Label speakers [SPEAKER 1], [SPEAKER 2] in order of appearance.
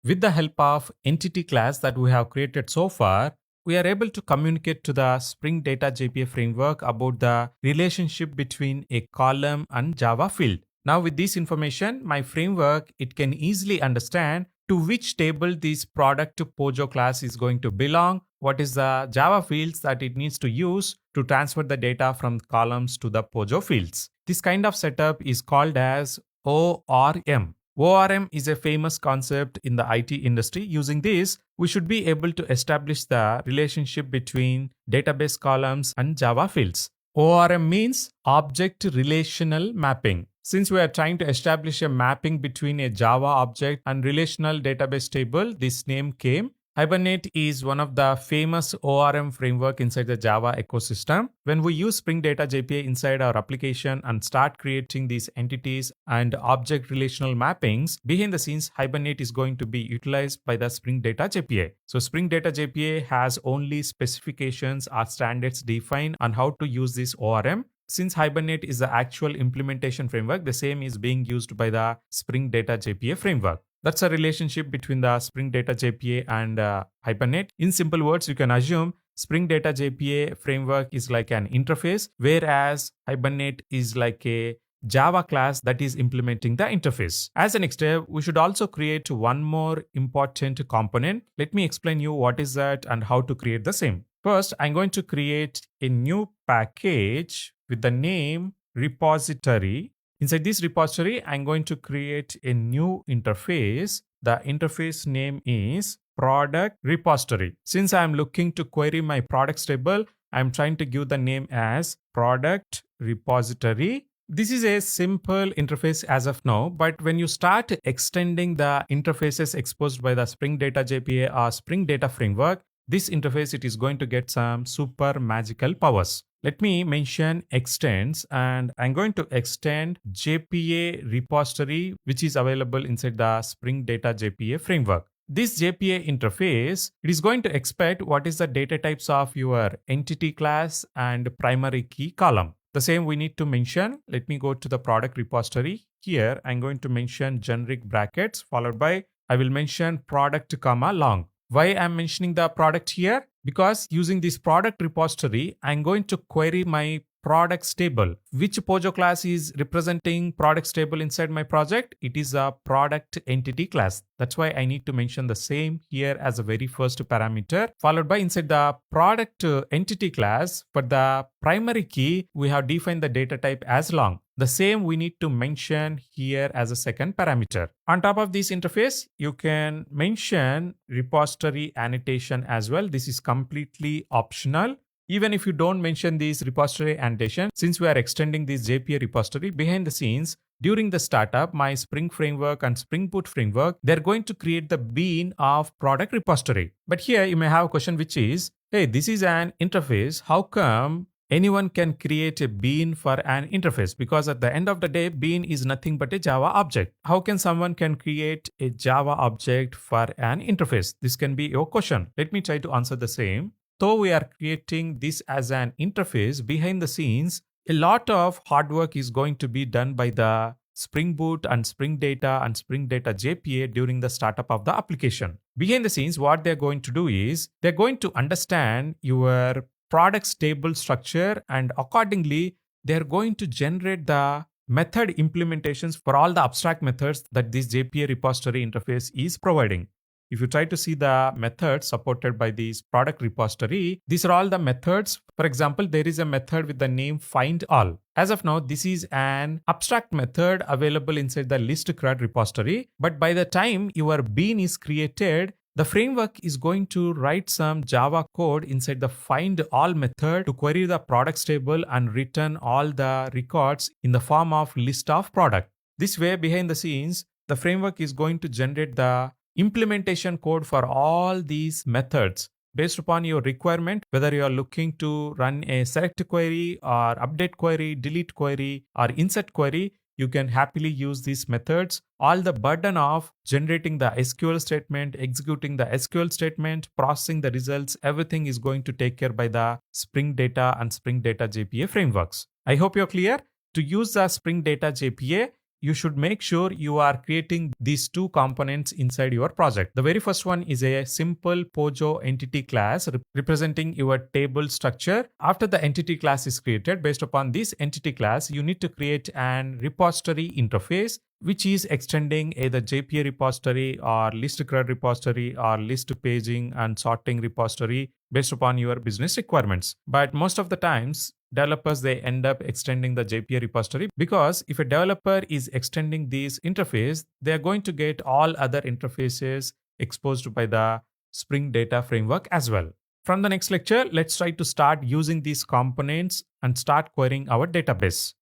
[SPEAKER 1] With the help of entity class that we have created so far, we are able to communicate to the Spring Data JPA framework about the relationship between a column and Java field. Now with this information, my framework, it can easily understand to which table this product Pojo class is going to belong, what is the Java fields that it needs to use to transfer the data from columns to the Pojo fields. This kind of setup is called as ORM. ORM is a famous concept in the IT industry. Using this, we should be able to establish the relationship between database columns and Java fields. ORM means Object Relational Mapping. Since we are trying to establish a mapping between a Java object and relational database table, this name came. Hibernate is one of the famous ORM framework inside the Java ecosystem. When we use Spring Data JPA inside our application and start creating these entities and object relational mappings, behind the scenes, Hibernate is going to be utilized by the Spring Data JPA. So Spring Data JPA has only specifications or standards defined on how to use this ORM. Since Hibernate is the actual implementation framework, the same is being used by the Spring Data JPA framework. That's a relationship between the Spring Data JPA and Hibernate. In simple words, you can assume Spring Data JPA framework is like an interface, whereas Hibernate is like a Java class that is implementing the interface. As a next step, we should also create one more important component. Let me explain you what is that and how to create the same. First, I'm going to create a new package with the name repository. Inside this repository, I'm going to create a new interface. The interface name is product repository. Since I'm looking to query my products table, I'm trying to give the name as product repository. This is a simple interface as of now, but when you start extending the interfaces exposed by the Spring Data JPA or Spring Data Framework, this interface, it is going to get some super magical powers. Let me mention extends, and I'm going to extend JPA repository, which is available inside the Spring Data JPA framework. This JPA interface, it is going to expect what is the data types of your entity class and primary key column. The same we need to mention. Let me go to the product repository. Here, I'm going to mention generic brackets followed by, I will mention product comma long. Why I'm mentioning the product here? Because using this product repository, I'm going to query my products table. Which Pojo class is representing products table inside my project? It is a product entity class. That's why I need to mention the same here as a very first parameter, followed by inside the product entity class. For the primary key, we have defined the data type as long. The same we need to mention here as a second parameter. On top of this interface, you can mention repository annotation as well. This is completely optional. Even if you don't mention this repository annotation, since we are extending this JPA repository behind the scenes, during the startup, my Spring Framework and Spring Boot Framework, they're going to create the bean of product repository. But here you may have a question which is, hey, this is an interface. How come anyone can create a bean for an interface? Because at the end of the day, bean is nothing but a Java object. How can someone can create a Java object for an interface? This can be your question. Let me try to answer the same. Though we are creating this as an interface behind the scenes, a lot of hard work is going to be done by the Spring Boot and Spring Data and Spring Data JPA during the startup of the application. Behind the scenes, what they're going to do is they're going to understand your products table structure, and accordingly, they're going to generate the method implementations for all the abstract methods that this JPA repository interface is providing. If you try to see the methods supported by this product repository, these are all the methods. For example, there is a method with the name find all. As of now, this is an abstract method available inside the list CRUD repository. But by the time your bean is created, the framework is going to write some Java code inside the find all method to query the products table and return all the records in the form of list of product. This way, behind the scenes, the framework is going to generate the implementation code for all these methods based upon your requirement, whether you are looking to run a select query or update query, delete query or insert query. You can happily use these methods. All the burden of generating the SQL statement, executing the SQL statement, processing the results, everything is going to take care by the Spring Data and Spring Data JPA frameworks. I hope you're clear. To use the Spring Data JPA, you should make sure you are creating these two components inside your project. The very first one is a simple Pojo entity class representing your table structure. After the entity class is created, based upon this entity class, you need to create an repository interface, which is extending either JPA repository or list CRUD repository or list paging and sorting repository based upon your business requirements. But most of the times, developers, they end up extending the JPA repository, because if a developer is extending this interface, they are going to get all other interfaces exposed by the Spring Data Framework as well. From the next lecture, let's try to start using these components and start querying our database.